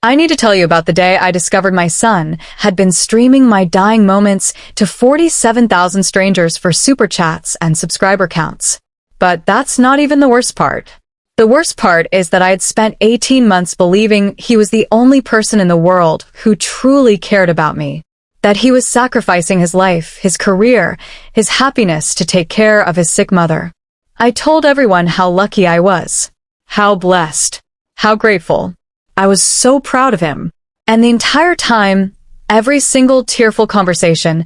I need to tell you about the day I discovered my son had been streaming my dying moments to 47,000 strangers for super chats and subscriber counts. But that's not even the worst part. The worst part is that I had spent 18 months believing he was the only person in the world who truly cared about me. That he was sacrificing his life, his career, his happiness to take care of his sick mother. I told everyone how lucky I was. How blessed. How grateful. I was so proud of him. And the entire time, every single tearful conversation,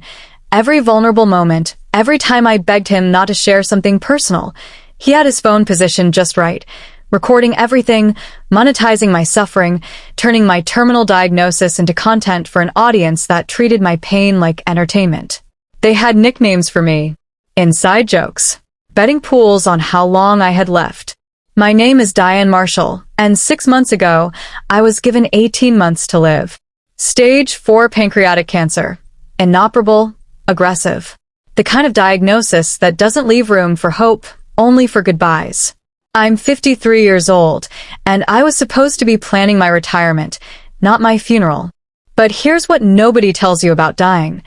every vulnerable moment, every time I begged him not to share something personal, he had his phone positioned just right, recording everything, monetizing my suffering, turning my terminal diagnosis into content for an audience that treated my pain like entertainment. They had nicknames for me, inside jokes, betting pools on how long I had left. My name is Diane Marshall, and 6 months ago, I was given 18 months to live. Stage 4 pancreatic cancer. Inoperable, aggressive. The kind of diagnosis that doesn't leave room for hope, only for goodbyes. I'm 53 years old, and I was supposed to be planning my retirement, not my funeral. But here's what nobody tells you about dying.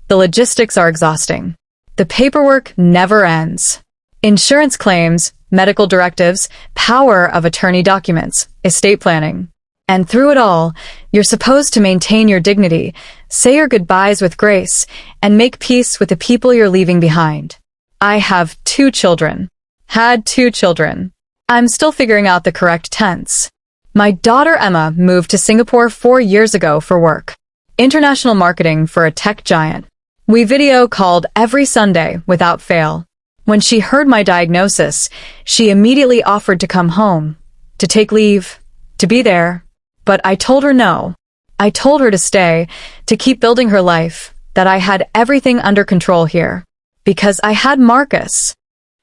The logistics are exhausting. The paperwork never ends. Insurance claims, medical directives, power of attorney documents, estate planning. And through it all, you're supposed to maintain your dignity, say your goodbyes with grace, and make peace with the people you're leaving behind. I have 2 children. Had 2 children. I'm still figuring out the correct tense. My daughter Emma moved to Singapore 4 years ago for work. International marketing for a tech giant. We video called every Sunday without fail. When she heard my diagnosis, she immediately offered to come home, to take leave, to be there. But I told her no. I told her to stay, to keep building her life, that I had everything under control here. Because I had Marcus.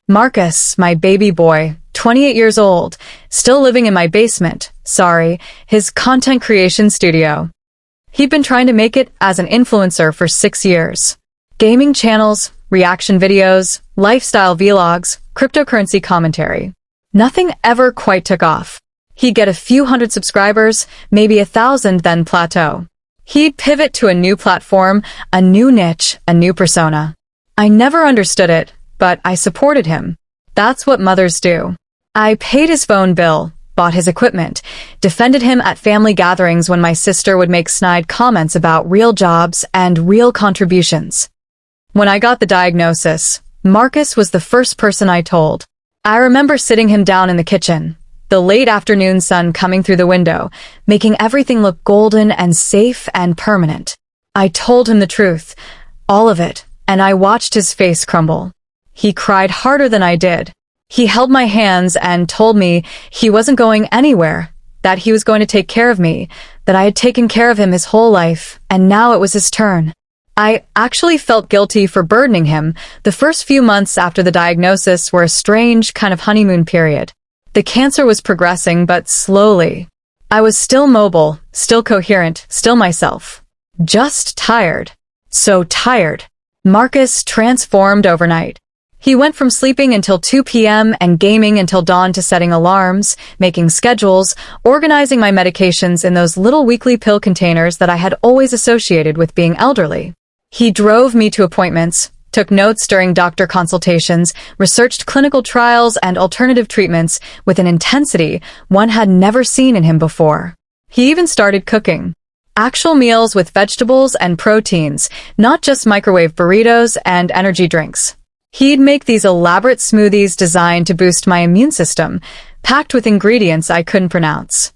Marcus, my baby boy, 28 years old, still living in my basement, his content creation studio. He'd been trying to make it as an influencer for 6 years. Gaming channels, reaction videos, lifestyle vlogs, cryptocurrency commentary. Nothing ever quite took off. He'd get a few hundred subscribers, maybe 1,000, then plateau. He'd pivot to a new platform, a new niche, a new persona. I never understood it, but I supported him. That's what mothers do. I paid his phone bill, bought his equipment, defended him at family gatherings when my sister would make snide comments about real jobs and real contributions. When I got the diagnosis, Marcus was the first person I told. I remember sitting him down in the kitchen, the late afternoon sun coming through the window, making everything look golden and safe and permanent. I told him the truth, all of it, and I watched his face crumble. He cried harder than I did. He held my hands and told me he wasn't going anywhere, that he was going to take care of me, that I had taken care of him his whole life, and now it was his turn. I actually felt guilty for burdening him. The first few months after the diagnosis were a strange kind of honeymoon period. The cancer was progressing, but slowly. I was still mobile, still coherent, still myself. Just tired. So tired. Marcus transformed overnight. He went from sleeping until 2 p.m. and gaming until dawn to setting alarms, making schedules, organizing my medications in those little weekly pill containers that I had always associated with being elderly. He drove me to appointments, took notes during doctor consultations, researched clinical trials and alternative treatments with an intensity one had never seen in him before. He even started cooking. Actual meals with vegetables and proteins, not just microwave burritos and energy drinks. He'd make these elaborate smoothies designed to boost my immune system, packed with ingredients I couldn't pronounce.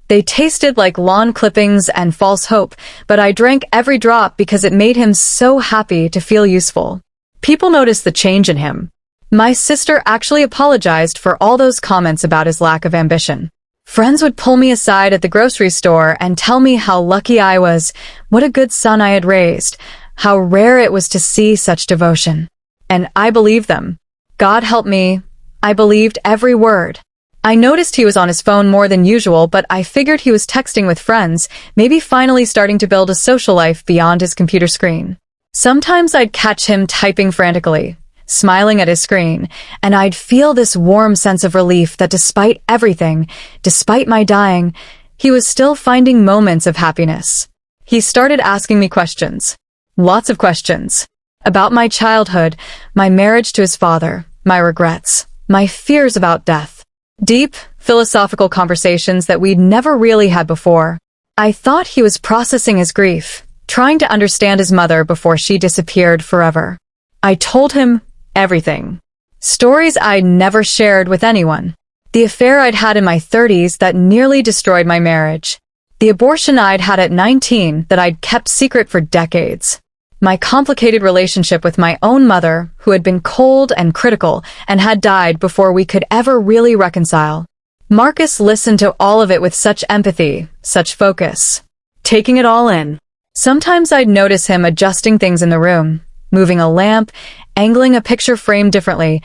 They tasted like lawn clippings and false hope, but I drank every drop because it made him so happy to feel useful. People noticed the change in him. My sister actually apologized for all those comments about his lack of ambition. Friends would pull me aside at the grocery store and tell me how lucky I was, what a good son I had raised, how rare it was to see such devotion. And I believed them. God help me, I believed every word. I noticed he was on his phone more than usual, but I figured he was texting with friends, maybe finally starting to build a social life beyond his computer screen. Sometimes I'd catch him typing frantically, smiling at his screen, and I'd feel this warm sense of relief that despite everything, despite my dying, He was still finding moments of happiness. He started asking me questions. Lots of questions. About my childhood, my marriage to his father, my regrets, my fears about death. Deep, philosophical conversations that we'd never really had before. I thought he was processing his grief, trying to understand his mother before she disappeared forever. I told him everything. Stories I'd never shared with anyone. The affair I'd had in my 30s that nearly destroyed my marriage. The abortion I'd had at 19 that I'd kept secret for decades. My complicated relationship with my own mother, who had been cold and critical and had died before we could ever really reconcile. Marcus listened to all of it with such empathy, such focus, taking it all in. Sometimes I'd notice him adjusting things in the room, moving a lamp, angling a picture frame differently,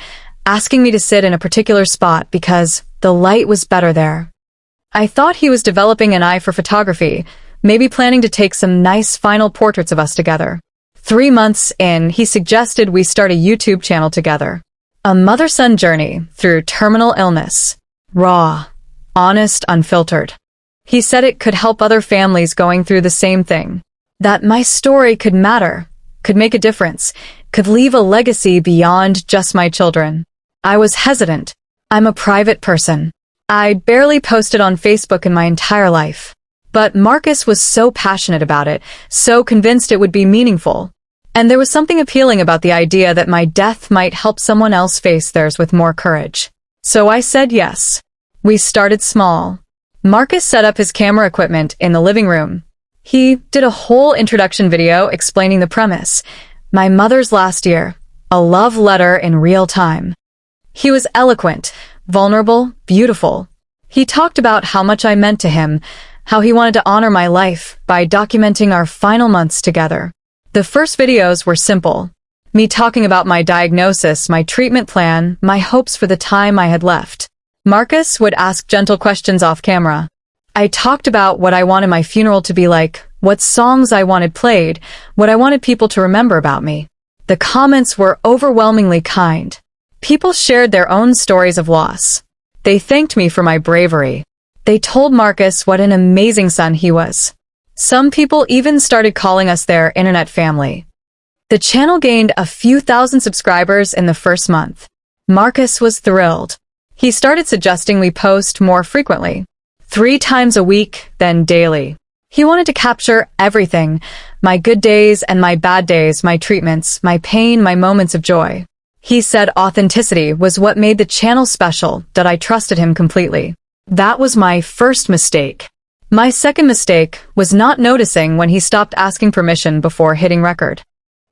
asking me to sit in a particular spot because the light was better there. I thought he was developing an eye for photography, maybe planning to take some nice final portraits of us together. 3 months in, he suggested we start a YouTube channel together. A mother-son journey through terminal illness. Raw, honest, unfiltered. He said it could help other families going through the same thing. That my story could matter, could make a difference, could leave a legacy beyond just my children. I was hesitant. I'm a private person. I barely posted on Facebook in my entire life. But Marcus was so passionate about it, so convinced it would be meaningful. And there was something appealing about the idea that my death might help someone else face theirs with more courage. So I said yes. We started small. Marcus set up his camera equipment in the living room. He did a whole introduction video explaining the premise. My mother's last year. A love letter in real time. He was eloquent, vulnerable, beautiful. He talked about how much I meant to him, how he wanted to honor my life by documenting our final months together. The first videos were simple. Me talking about my diagnosis, my treatment plan, my hopes for the time I had left. Marcus would ask gentle questions off camera. I talked about what I wanted my funeral to be like, what songs I wanted played, what I wanted people to remember about me. The comments were overwhelmingly kind. People shared their own stories of loss. They thanked me for my bravery. They told Marcus what an amazing son he was. Some people even started calling us their internet family. The channel gained a few thousand subscribers in the first month. Marcus was thrilled. He started suggesting we post more frequently. 3 times a week, then daily. He wanted to capture everything. My good days and my bad days, my treatments, my pain, my moments of joy. He said authenticity was what made the channel special, that I trusted him completely. That was my first mistake. My second mistake was not noticing when he stopped asking permission before hitting record.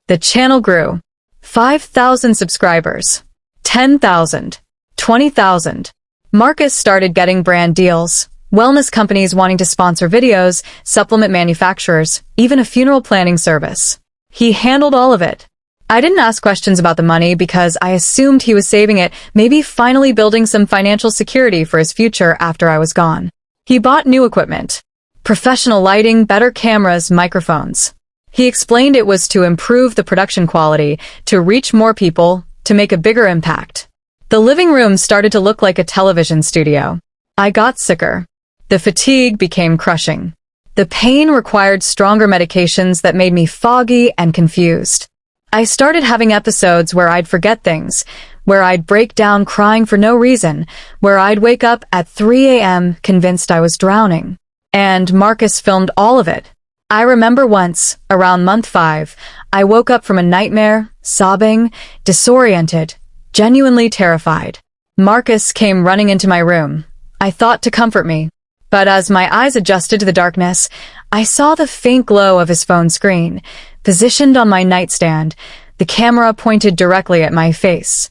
The channel grew. 5,000 subscribers. 10,000. 20,000. Marcus started getting brand deals. Wellness companies wanting to sponsor videos, supplement manufacturers, even a funeral planning service. He handled all of it. I didn't ask questions about the money because I assumed he was saving it, maybe finally building some financial security for his future after I was gone. He bought new equipment. Professional lighting, better cameras, microphones. He explained it was to improve the production quality, to reach more people, to make a bigger impact. The living room started to look like a television studio. I got sicker. The fatigue became crushing. The pain required stronger medications that made me foggy and confused. I started having episodes where I'd forget things, where I'd break down crying for no reason, where I'd wake up at 3 a.m. convinced I was drowning. And Marcus filmed all of it. I remember once, around month 5, I woke up from a nightmare, sobbing, disoriented, genuinely terrified. Marcus came running into my room. I thought to comfort me. But as my eyes adjusted to the darkness, I saw the faint glow of his phone screen. Positioned on my nightstand, the camera pointed directly at my face.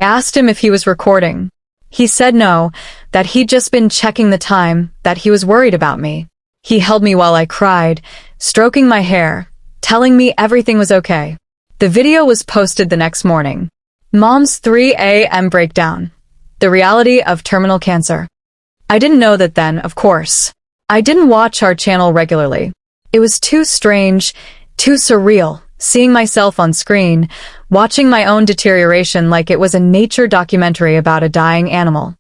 I asked him if he was recording. He said no, that he'd just been checking the time, that he was worried about me. He held me while I cried, stroking my hair, telling me everything was okay. The video was posted the next morning. Mom's 3 a.m. breakdown. The reality of terminal cancer. I didn't know that then, of course. I didn't watch our channel regularly. It was too strange, too surreal, seeing myself on screen, watching my own deterioration like it was a nature documentary about a dying animal.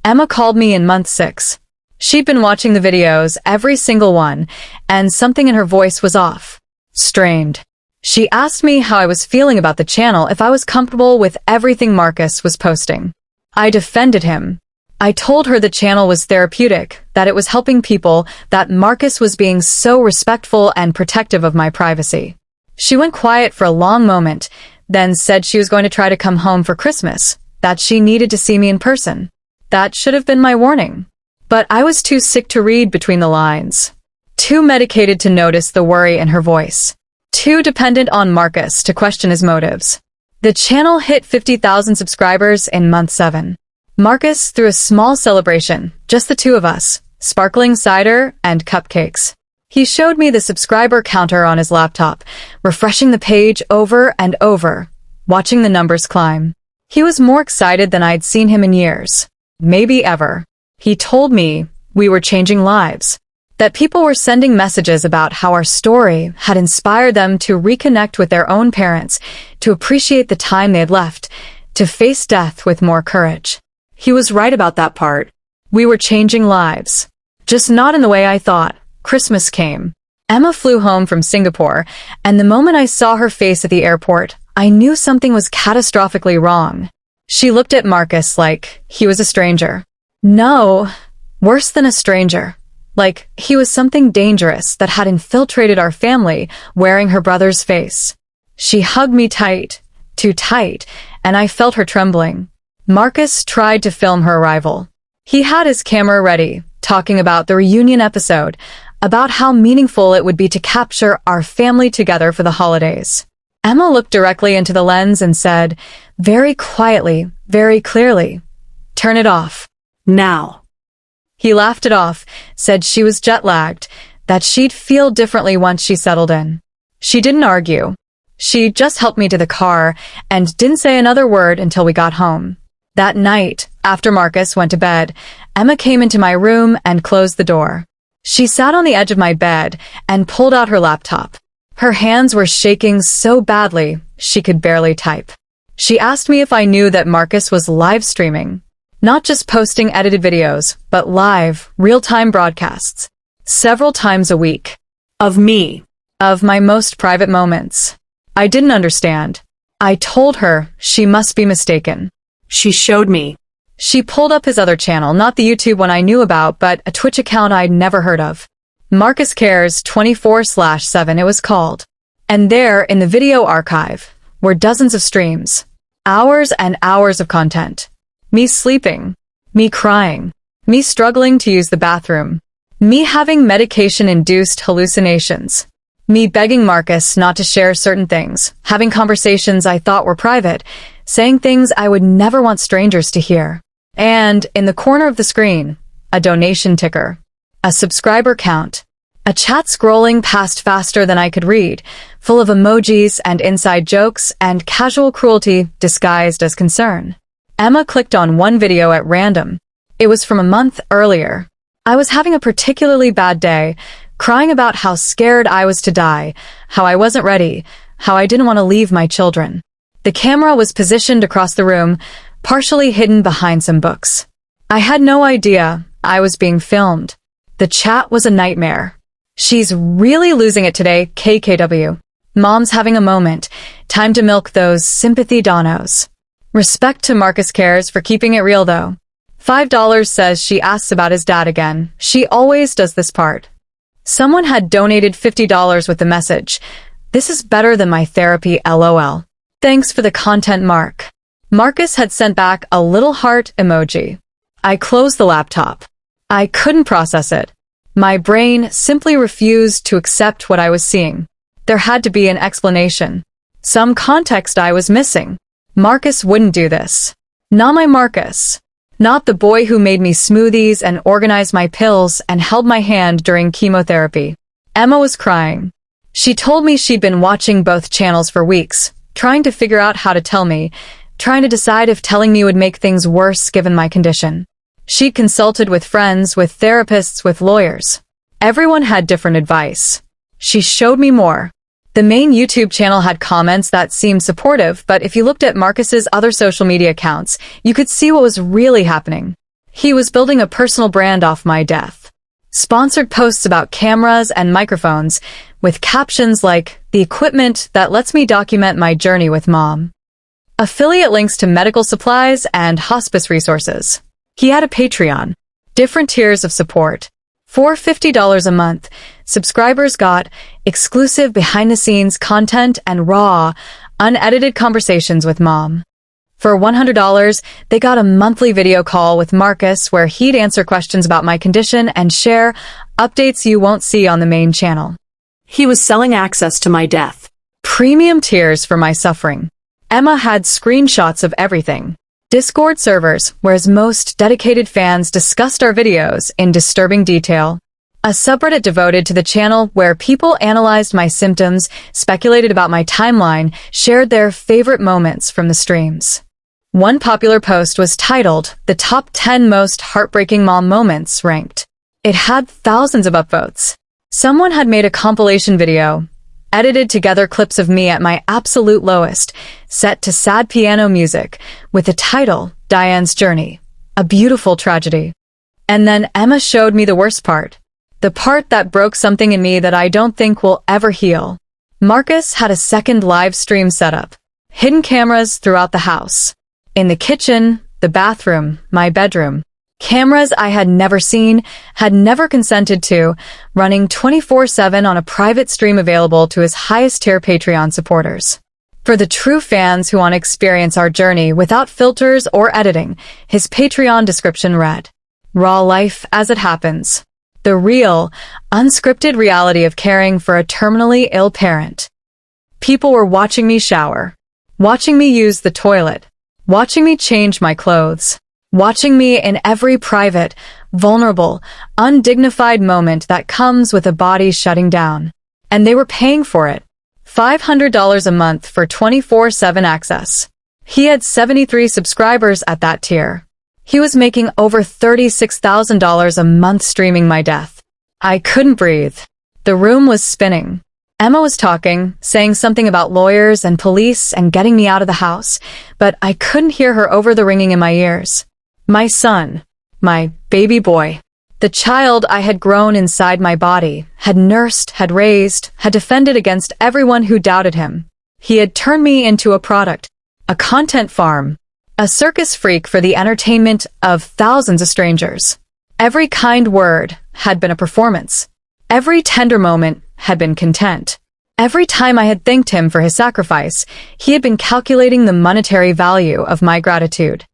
Emma called me in month 6. She'd been watching the videos, every single one, and something in her voice was off. Strained. She asked me how I was feeling about the channel, if I was comfortable with everything Marcus was posting. I defended him. I told her the channel was therapeutic, that it was helping people, that Marcus was being so respectful and protective of my privacy. She went quiet for a long moment, then said she was going to try to come home for Christmas, that she needed to see me in person. That should have been my warning. But I was too sick to read between the lines. Too medicated to notice the worry in her voice. Too dependent on Marcus to question his motives. The channel hit 50,000 subscribers in month 7. Marcus threw a small celebration, just the two of us, sparkling cider and cupcakes. He showed me the subscriber counter on his laptop, refreshing the page over and over, watching the numbers climb. He was more excited than I'd seen him in years, maybe ever. He told me we were changing lives, that people were sending messages about how our story had inspired them to reconnect with their own parents, to appreciate the time they had left, to face death with more courage. He was right about that part. We were changing lives. Just not in the way I thought. Christmas came. Emma flew home from Singapore, and the moment I saw her face at the airport, I knew something was catastrophically wrong. She looked at Marcus like he was a stranger. No, worse than a stranger. Like he was something dangerous that had infiltrated our family, wearing her brother's face. She hugged me tight, too tight, and I felt her trembling. Marcus tried to film her arrival. He had his camera ready, talking about the reunion episode, about how meaningful it would be to capture our family together for the holidays. Emma looked directly into the lens and said, very quietly, very clearly, "Turn it off. Now." He laughed it off, said she was jet-lagged, that she'd feel differently once she settled in. She didn't argue. She just helped me to the car and didn't say another word until we got home. That night, after Marcus went to bed, Emma came into my room and closed the door. She sat on the edge of my bed and pulled out her laptop. Her hands were shaking so badly, she could barely type. She asked me if I knew that Marcus was live streaming. Not just posting edited videos, but live, real-time broadcasts. Several times a week. Of me. Of my most private moments. I didn't understand. I told her she must be mistaken. She showed me. She pulled up his other channel, not the YouTube one I knew about, but a Twitch account I'd never heard of. Marcus Cares 24/7 it was called. And there, in the video archive, were dozens of streams. Hours and hours of content. Me sleeping. Me crying. Me struggling to use the bathroom. Me having medication-induced hallucinations. Me begging Marcus not to share certain things, having conversations I thought were private, saying things I would never want strangers to hear. And, in the corner of the screen, a donation ticker. A subscriber count. A chat scrolling past faster than I could read, full of emojis and inside jokes and casual cruelty disguised as concern. Emma clicked on one video at random. It was from a month earlier. I was having a particularly bad day, crying about how scared I was to die, how I wasn't ready, how I didn't want to leave my children. The camera was positioned across the room, partially hidden behind some books. I had no idea I was being filmed. The chat was a nightmare. She's really losing it today, KKW. Mom's having a moment. Time to milk those sympathy donos. Respect to Marcus Cares for keeping it real though. $5 says she asks about his dad again. She always does this part. Someone had donated $50 with the message, "This is better than my therapy, LOL. Thanks for the content, Mark." Marcus had sent back a little heart emoji. I closed the laptop. I couldn't process it. My brain simply refused to accept what I was seeing. There had to be an explanation. Some context I was missing. Marcus wouldn't do this. Not my Marcus. Not the boy who made me smoothies and organized my pills and held my hand during chemotherapy. Emma was crying. She told me she'd been watching both channels for weeks, trying to figure out how to tell me, trying to decide if telling me would make things worse given my condition. She'd consulted with friends, with therapists, with lawyers. Everyone had different advice. She showed me more. The main YouTube channel had comments that seemed supportive, but if you looked at Marcus's other social media accounts, you could see what was really happening. He was building a personal brand off my death. Sponsored posts about cameras and microphones, with captions like, "The equipment that lets me document my journey with mom." Affiliate links to medical supplies and hospice resources. He had a Patreon. Different tiers of support. For $50 a month, subscribers got exclusive behind-the-scenes content and raw, unedited conversations with mom. For $100, they got a monthly video call with Marcus where he'd answer questions about my condition and share updates you won't see on the main channel. He was selling access to my death. Premium tiers for my suffering. Emma had screenshots of everything. Discord servers, where his most dedicated fans discussed our videos in disturbing detail. A subreddit devoted to the channel where people analyzed my symptoms, speculated about my timeline, shared their favorite moments from the streams. One popular post was titled, "The Top 10 Most Heartbreaking Mom Moments Ranked." It had thousands of upvotes. Someone had made a compilation video, edited together clips of me at my absolute lowest, set to sad piano music, with the title, "Diane's Journey, a Beautiful Tragedy." And then Emma showed me the worst part. The part that broke something in me that I don't think will ever heal. Marcus had a second live stream setup. Hidden cameras throughout the house. In the kitchen, the bathroom, my bedroom. Cameras I had never seen, had never consented to, running 24/7 on a private stream available to his highest tier Patreon supporters. For the true fans who want to experience our journey without filters or editing, his Patreon description read, "Raw life as it happens. The real, unscripted reality of caring for a terminally ill parent." People were watching me shower, watching me use the toilet, watching me change my clothes, watching me in every private, vulnerable, undignified moment that comes with a body shutting down. And they were paying for it. $500 a month for 24/7 access. He had 73 subscribers at that tier. He was making over $36,000 a month streaming my death. I couldn't breathe. The room was spinning. Emma was talking, saying something about lawyers and police and getting me out of the house, but I couldn't hear her over the ringing in my ears. My son, my baby boy, the child I had grown inside my body, had nursed, had raised, had defended against everyone who doubted him. He had turned me into a product, a content farm, a circus freak for the entertainment of thousands of strangers. Every kind word had been a performance. Every tender moment had been content. Every time I had thanked him for his sacrifice, he had been calculating the monetary value of my gratitude.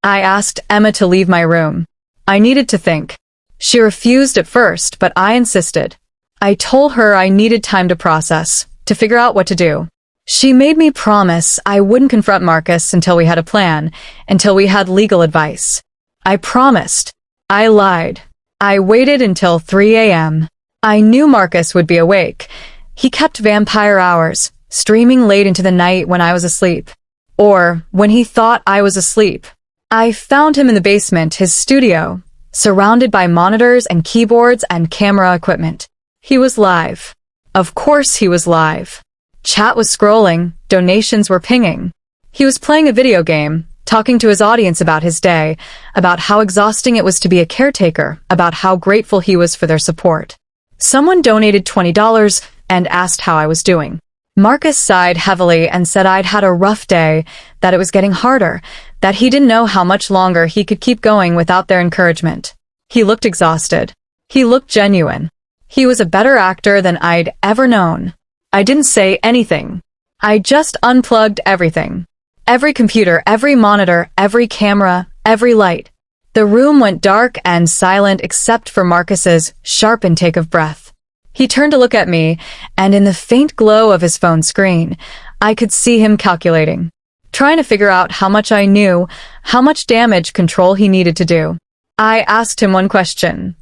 I asked Emma to leave my room. I needed to think. She refused at first, but I insisted. I told her I needed time to process, to figure out what to do. She made me promise I wouldn't confront Marcus until we had a plan, until we had legal advice. I promised. I lied. I waited until 3 a.m. I knew Marcus would be awake. He kept vampire hours, streaming late into the night when I was asleep. Or when he thought I was asleep. I found him in the basement, his studio, surrounded by monitors and keyboards and camera equipment. He was live. Of course he was live. Chat was scrolling, donations were pinging. He was playing a video game, talking to his audience about his day, about how exhausting it was to be a caretaker, about how grateful he was for their support. Someone donated $20 and asked how I was doing. Marcus sighed heavily and said I'd had a rough day, that it was getting harder, that he didn't know how much longer he could keep going without their encouragement. He looked exhausted. He looked genuine. He was a better actor than I'd ever known. I didn't say anything. I just unplugged everything. Every computer, every monitor, every camera, every light. The room went dark and silent except for Marcus's sharp intake of breath. He turned to look at me, and in the faint glow of his phone screen, I could see him calculating, trying to figure out how much I knew, how much damage control he needed to do. I asked him one question.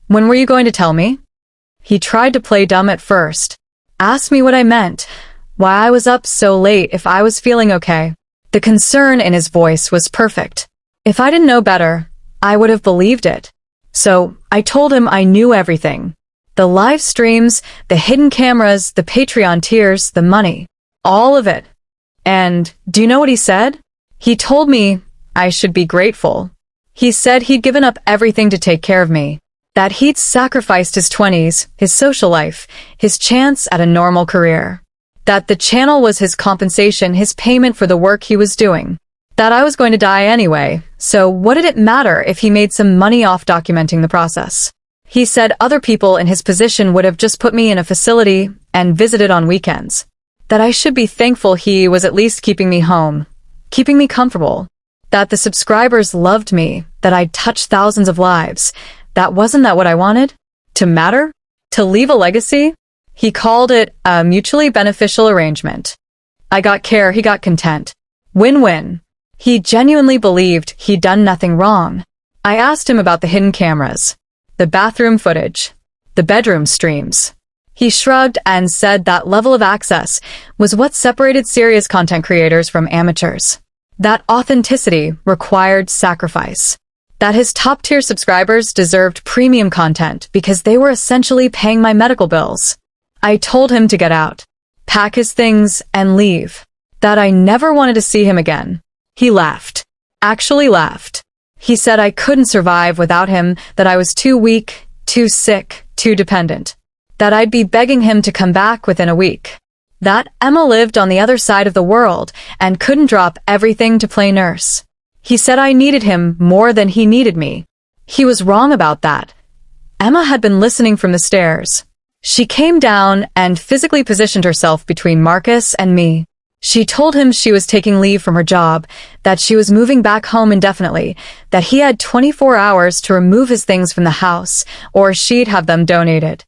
When were you going to tell me? He tried to play dumb at first. Asked me what I meant, why I was up so late, if I was feeling okay. The concern in his voice was perfect. If I didn't know better, I would have believed it. So I told him I knew everything. The live streams, the hidden cameras, the Patreon tiers, the money. All of it. And do you know what he said? He told me I should be grateful. He said he'd given up everything to take care of me, that he'd sacrificed his 20s, his social life, his chance at a normal career, that the channel was his compensation, his payment for the work he was doing, that I was going to die anyway, so what did it matter if he made some money off documenting the process? He said other people in his position would have just put me in a facility and visited on weekends, that I should be thankful he was at least keeping me home, keeping me comfortable, that the subscribers loved me, that I'd touched thousands of lives. Wasn't that what I wanted? To matter? To leave a legacy? He called it a mutually beneficial arrangement. I got care, he got content. Win-win. He genuinely believed he'd done nothing wrong. I asked him about the hidden cameras, the bathroom footage, the bedroom streams. He shrugged and said that level of access was what separated serious content creators from amateurs. That authenticity required sacrifice. That his top-tier subscribers deserved premium content because they were essentially paying my medical bills. I told him to get out, pack his things, and leave. That I never wanted to see him again. He laughed. Actually laughed. He said I couldn't survive without him, that I was too weak, too sick, too dependent. That I'd be begging him to come back within a week. That Emma lived on the other side of the world and couldn't drop everything to play nurse. He said I needed him more than he needed me. He was wrong about that. Emma had been listening from the stairs. She came down and physically positioned herself between Marcus and me. She told him she was taking leave from her job, that she was moving back home indefinitely, that he had 24 hours to remove his things from the house, or she'd have them donated.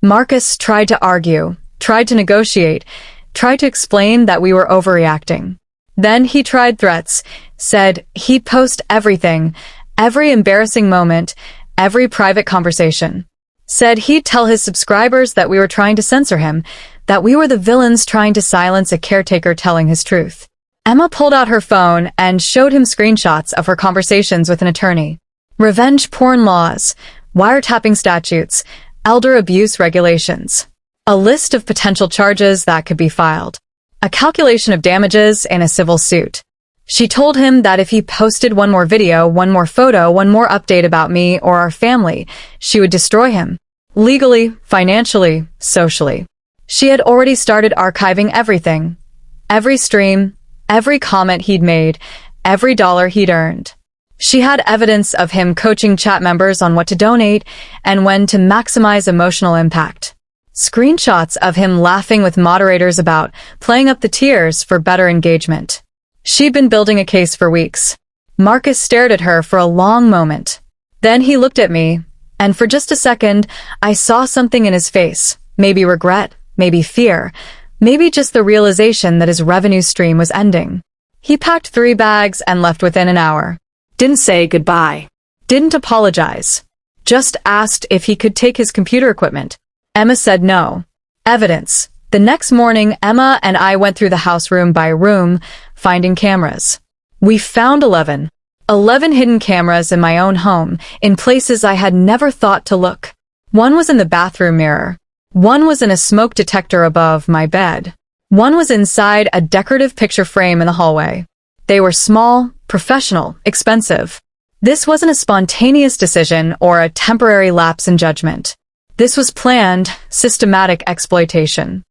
Marcus tried to argue, tried to negotiate, tried to explain that we were overreacting. Then he tried threats, said he'd post everything, every embarrassing moment, every private conversation. Said he'd tell his subscribers that we were trying to censor him, that we were the villains trying to silence a caretaker telling his truth. Emma pulled out her phone and showed him screenshots of her conversations with an attorney. Revenge porn laws, wiretapping statutes, elder abuse regulations. A list of potential charges that could be filed. A calculation of damages in a civil suit. She told him that if he posted one more video, one more photo, one more update about me or our family, she would destroy him. Legally, financially, socially. She had already started archiving everything. Every stream, every comment he'd made, every dollar he'd earned. She had evidence of him coaching chat members on what to donate and when to maximize emotional impact. Screenshots of him laughing with moderators about playing up the tiers for better engagement. She'd been building a case for weeks. Marcus stared at her for a long moment. Then he looked at me, and for just a second, I saw something in his face. Maybe regret, maybe fear, maybe just the realization that his revenue stream was ending. He packed 3 bags and left within an hour. Didn't say goodbye. Didn't apologize. Just asked if he could take his computer equipment. Emma said no. Evidence. The next morning, Emma and I went through the house room by room, finding cameras. We found 11. 11 hidden cameras in my own home, in places I had never thought to look. One was in the bathroom mirror. One was in a smoke detector above my bed. One was inside a decorative picture frame in the hallway. They were small, professional, expensive. This wasn't a spontaneous decision or a temporary lapse in judgment. This was planned, systematic exploitation.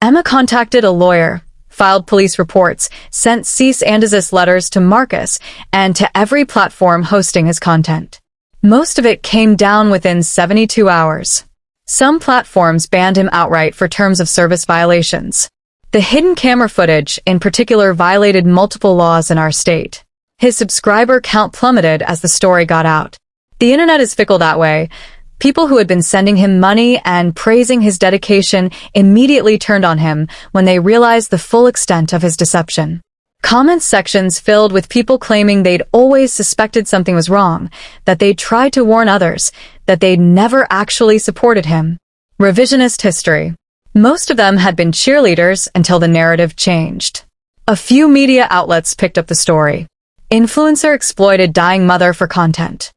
Emma contacted a lawyer, filed police reports, sent cease and desist letters to Marcus and to every platform hosting his content. Most of it came down within 72 hours. Some platforms banned him outright for terms of service violations. The hidden camera footage, in particular, violated multiple laws in our state. His subscriber count plummeted as the story got out. The internet is fickle that way. People who had been sending him money and praising his dedication immediately turned on him when they realized the full extent of his deception. Comment sections filled with people claiming they'd always suspected something was wrong, that they'd tried to warn others, that they'd never actually supported him. Revisionist history. Most of them had been cheerleaders until the narrative changed. A few media outlets picked up the story. Influencer exploited dying mother for content.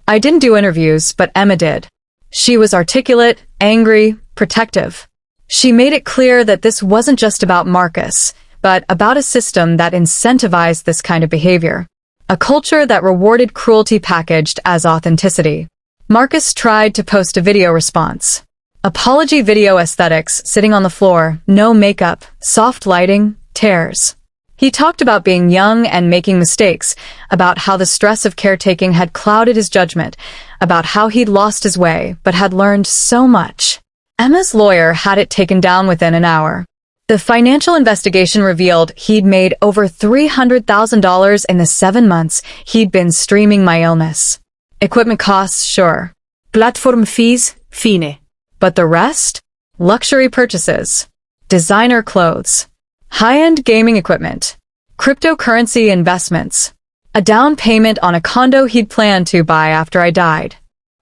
I didn't do interviews, but Emma did. She was articulate, angry, protective. She made it clear that this wasn't just about Marcus, but about a system that incentivized this kind of behavior. a culture that rewarded cruelty packaged as authenticity. Marcus tried to post a video response. Apology video aesthetics, sitting on the floor, no makeup, soft lighting, tears. He talked about being young and making mistakes, about how the stress of caretaking had clouded his judgment, about how he'd lost his way, but had learned so much. Emma's lawyer had it taken down within an hour. The financial investigation revealed he'd made over $300,000 in the 7 months he'd been streaming my illness. Equipment costs, sure. Platform fees, fine. But the rest? Luxury purchases. Designer clothes. High-end gaming equipment. Cryptocurrency investments. A down payment on a condo he'd planned to buy after I died.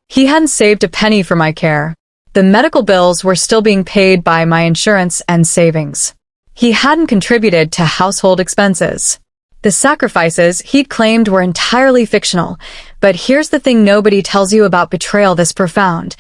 He hadn't saved a penny for my care. The medical bills were still being paid by my insurance and savings. He hadn't contributed to household expenses. The sacrifices he'd claimed were entirely fictional. But here's the thing nobody tells you about betrayal this profound.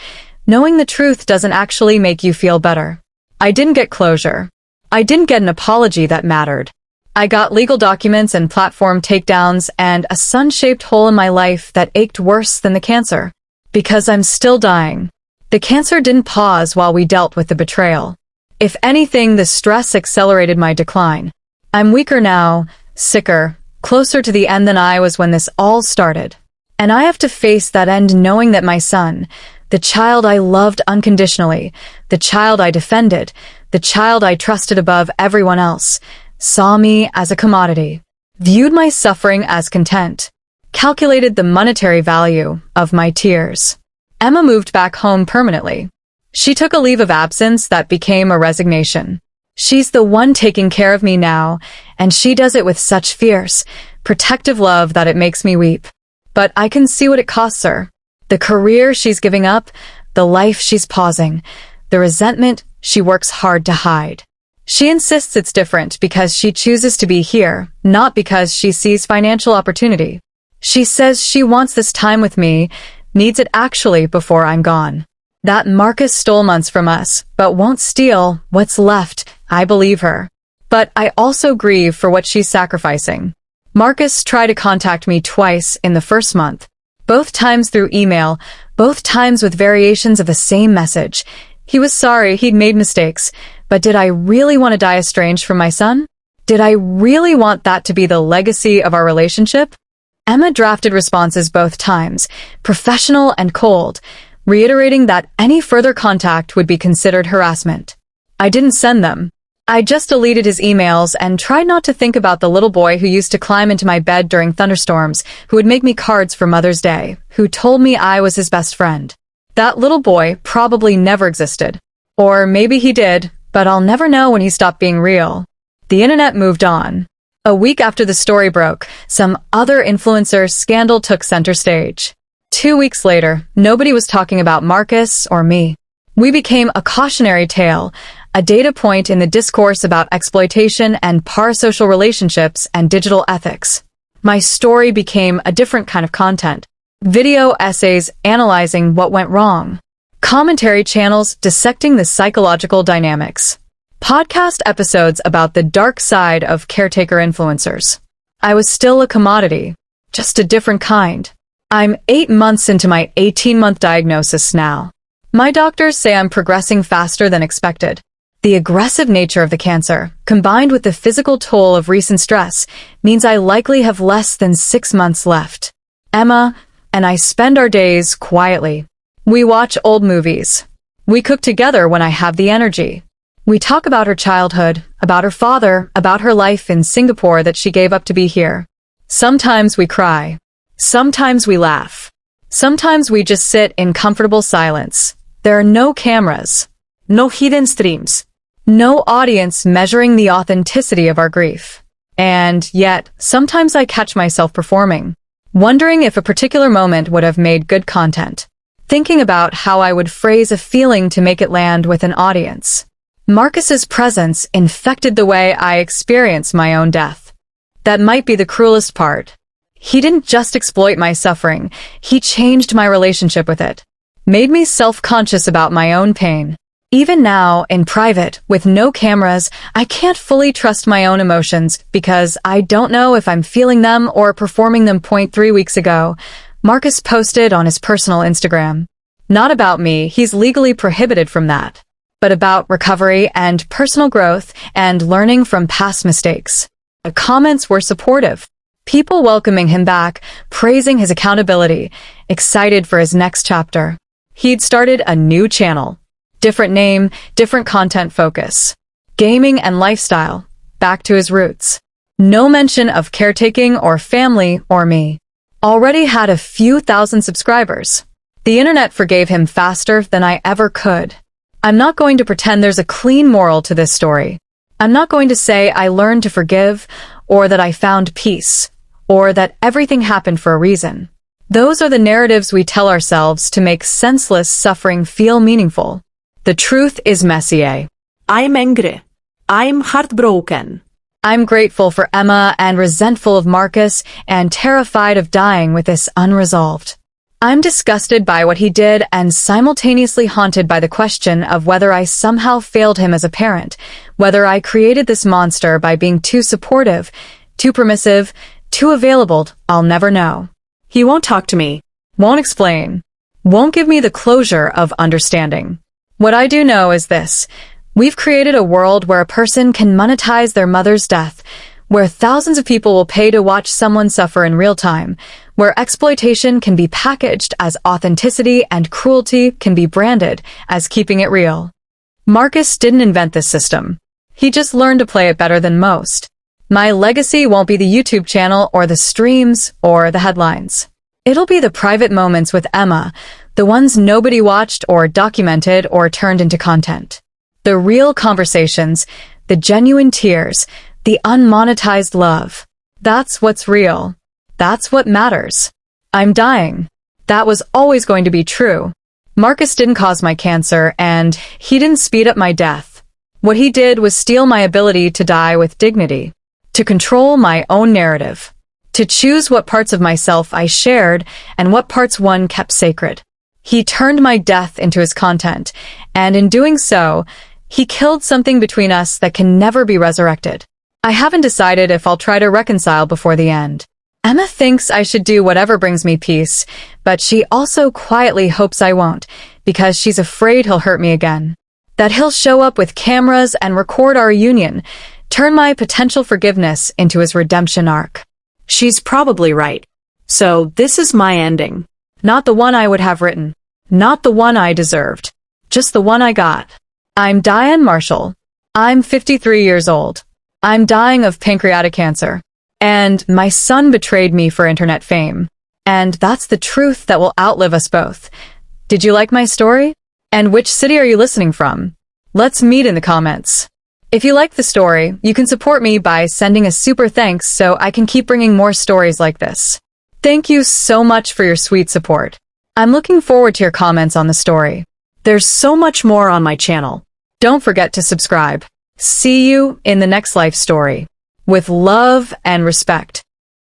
Knowing the truth doesn't actually make you feel better. I didn't get closure. I didn't get an apology that mattered. I got legal documents and platform takedowns and a sun-shaped hole in my life that ached worse than the cancer. Because I'm still dying. The cancer didn't pause while we dealt with the betrayal. If anything, the stress accelerated my decline. I'm weaker now, sicker, closer to the end than I was when this all started. And I have to face that end knowing that my son, the child I loved unconditionally, the child I defended, the child I trusted above everyone else, saw me as a commodity, viewed my suffering as content, calculated the monetary value of my tears. Emma moved back home permanently. She took a leave of absence that became a resignation. She's the one taking care of me now, and she does it with such fierce, protective love that it makes me weep. But I can see what it costs her. The career she's giving up, the life she's pausing, the resentment she works hard to hide. She insists it's different because she chooses to be here, not because she sees financial opportunity. She says she wants this time with me, needs it actually before I'm gone. That Marcus stole months from us, but won't steal what's left. I believe her. But I also grieve for what she's sacrificing. Marcus tried to contact me twice in the first month. Both times through email, both times with variations of the same message. He was sorry he'd made mistakes, but did I really want to die estranged from my son? Did I really want that to be the legacy of our relationship? Emma drafted responses both times, professional and cold, reiterating that any further contact would be considered harassment. I didn't send them. I just deleted his emails and tried not to think about the little boy who used to climb into my bed during thunderstorms, who would make me cards for Mother's Day, who told me I was his best friend. That little boy probably never existed. Or maybe he did, but I'll never know when he stopped being real. The internet moved on. A week after the story broke, some other influencer scandal took center stage. 2 weeks later, nobody was talking about Marcus or me. We became a cautionary tale, a data point in the discourse about exploitation and parasocial relationships and digital ethics. My story became a different kind of content. Video essays analyzing what went wrong. Commentary channels dissecting the psychological dynamics. Podcast episodes about the dark side of caretaker influencers. I was still a commodity, just a different kind. I'm 8 months into my 18-month diagnosis now. My doctors say I'm progressing faster than expected. The aggressive nature of the cancer, combined with the physical toll of recent stress, means I likely have less than 6 months left. Emma and I spend our days quietly. We watch old movies. We cook together when I have the energy. We talk about her childhood, about her father, about her life in Singapore that she gave up to be here. Sometimes we cry. Sometimes we laugh. Sometimes we just sit in comfortable silence. There are no cameras. No hidden streams. No audience measuring the authenticity of our grief. And yet, sometimes I catch myself performing, wondering if a particular moment would have made good content, thinking about how I would phrase a feeling to make it land with an audience. Marcus's presence infected the way I experience my own death. That might be the cruelest part. He didn't just exploit my suffering, he changed my relationship with it, made me self-conscious about my own pain. Even now, in private, with no cameras, I can't fully trust my own emotions because I don't know if I'm feeling them or performing them. 3 weeks ago, Marcus posted on his personal Instagram. Not about me, he's legally prohibited from that, but about recovery and personal growth and learning from past mistakes. The comments were supportive. People welcoming him back, praising his accountability, excited for his next chapter. He'd started a new channel. Different name, different content focus. Gaming and lifestyle, back to his roots. No mention of caretaking or family or me. Already had a few thousand subscribers. The internet forgave him faster than I ever could. I'm not going to pretend there's a clean moral to this story. I'm not going to say I learned to forgive, or that I found peace, or that everything happened for a reason. Those are the narratives we tell ourselves to make senseless suffering feel meaningful. The truth is messy. I'm angry. I'm heartbroken. I'm grateful for Emma and resentful of Marcus and terrified of dying with this unresolved. I'm disgusted by what he did and simultaneously haunted by the question of whether I somehow failed him as a parent, whether I created this monster by being too supportive, too permissive, too available. I'll never know. He won't talk to me. Won't explain. Won't give me the closure of understanding. What I do know is this. We've created a world where a person can monetize their mother's death, where thousands of people will pay to watch someone suffer in real time, where exploitation can be packaged as authenticity and cruelty can be branded as keeping it real. Marcus didn't invent this system. He just learned to play it better than most. My legacy won't be the YouTube channel or the streams or the headlines. It'll be the private moments with Emma, the ones nobody watched or documented or turned into content. The real conversations, the genuine tears, the unmonetized love. That's what's real. That's what matters. I'm dying. That was always going to be true. Marcus didn't cause my cancer, and he didn't speed up my death. What he did was steal my ability to die with dignity, to control my own narrative, to choose what parts of myself I shared and what parts one kept sacred. He turned my death into his content, and in doing so, he killed something between us that can never be resurrected. I haven't decided if I'll try to reconcile before the end. Emma thinks I should do whatever brings me peace, but she also quietly hopes I won't, because she's afraid he'll hurt me again. That he'll show up with cameras and record our union, turn my potential forgiveness into his redemption arc. She's probably right. So this is my ending. Not the one I would have written. Not the one I deserved. Just the one I got. I'm Diane Marshall. I'm 53 years old. I'm dying of pancreatic cancer. And my son betrayed me for internet fame. And that's the truth that will outlive us both. Did you like my story? And which city are you listening from? Let's meet in the comments. If you like the story, you can support me by sending a super thanks so I can keep bringing more stories like this. Thank you so much for your sweet support. I'm looking forward to your comments on the story. There's so much more on my channel. Don't forget to subscribe. See you in the next life story. With love and respect.